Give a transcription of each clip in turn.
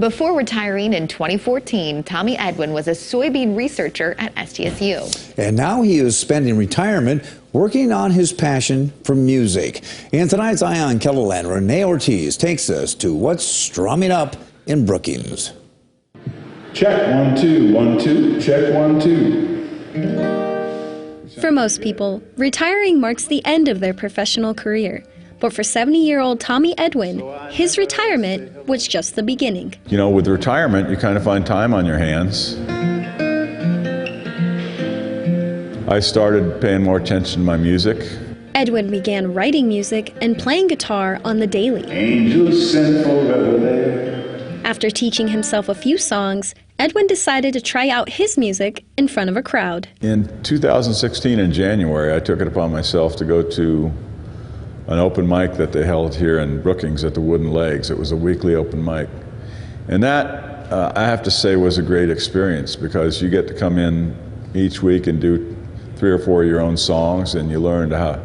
Before retiring in 2014, Tommy Edwin was a soybean researcher at SDSU. And now he is spending retirement working on his passion for music. In tonight's Eye on KELOLAND, Renee Ortiz takes us to what's strumming up in Brookings. Check 1 2 1 2. Check 1 2. For most people, retiring marks the end of their professional career. But for 70-year-old Tommy Edwin, his retirement was just the beginning. You know, with retirement, you kind of find time on your hands. I started paying more attention to my music. Edwin began writing music and playing guitar on the daily. Angels sent forever there. After teaching himself a few songs, Edwin decided to try out his music in front of a crowd. In 2016, in January, I took it upon myself to go to an open mic that they held here in Brookings at the Wooden Legs. It was a weekly open mic. And that, I have to say, was a great experience because you get to come in each week and do 3 or 4 of your own songs, and you learn how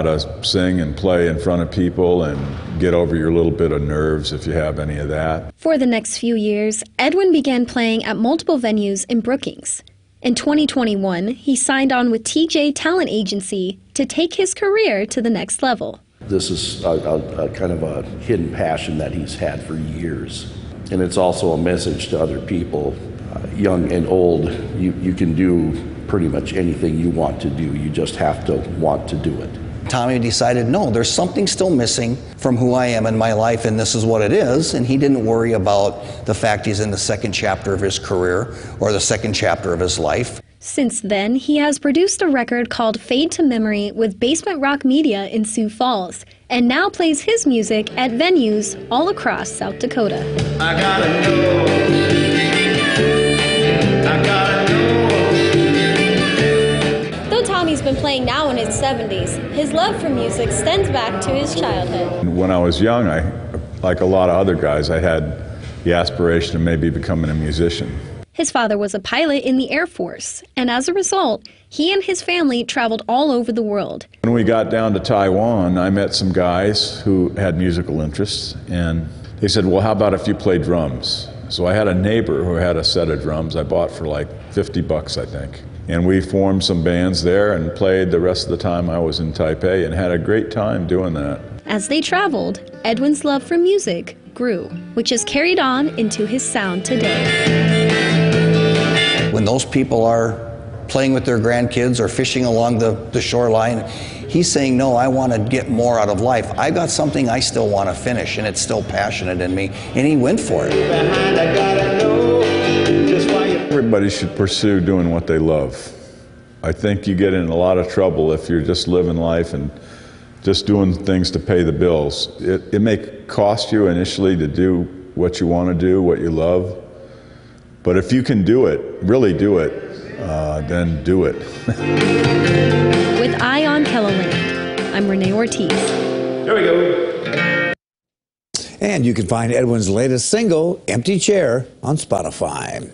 to sing and play in front of people and get over your little bit of nerves if you have any of that. For the next few years, Edwin began playing at multiple venues in Brookings. In 2021, he signed on with TJ Talent Agency to take his career to the next level. This is a kind of a hidden passion that he's had for years. And it's also a message to other people, young and old. You can do pretty much anything you want to do. You just have to want to do it. Tommy decided, no, there's something still missing from who I am in my life, and this is what it is. And he didn't worry about the fact he's in the second chapter of his career or the second chapter of his life. Since then, he has produced a record called Fade to Memory with Basement Rock Media in Sioux Falls, and now plays his music at venues all across South Dakota. I gotta know. I gotta know. Though Tommy's been playing now in his 70s, his love for music stems back to his childhood. When I was young, like a lot of other guys, I had the aspiration of maybe becoming a musician. His father was a pilot in the Air Force, and as a result, he and his family traveled all over the world. When we got down to Taiwan, I met some guys who had musical interests, and they said, well, how about if you play drums? So I had a neighbor who had a set of drums I bought for like $50, I think. And we formed some bands there and played the rest of the time I was in Taipei and had a great time doing that. As they traveled, Edwin's love for music grew, which is carried on into his sound today. When those people are playing with their grandkids or fishing along the shoreline, he's saying, no, I want to get more out of life. I got something I still want to finish, and it's still passionate in me, and he went for it. Everybody should pursue doing what they love. I think you get in a lot of trouble if you're just living life and just doing things to pay the bills. It may cost you initially to do what you want to do, what you love, but if you can do it, really do it, then do it. With Eye on KELOLAND, I'm Renee Ortiz. There we go. And you can find Edwin's latest single, Empty Chair, on Spotify.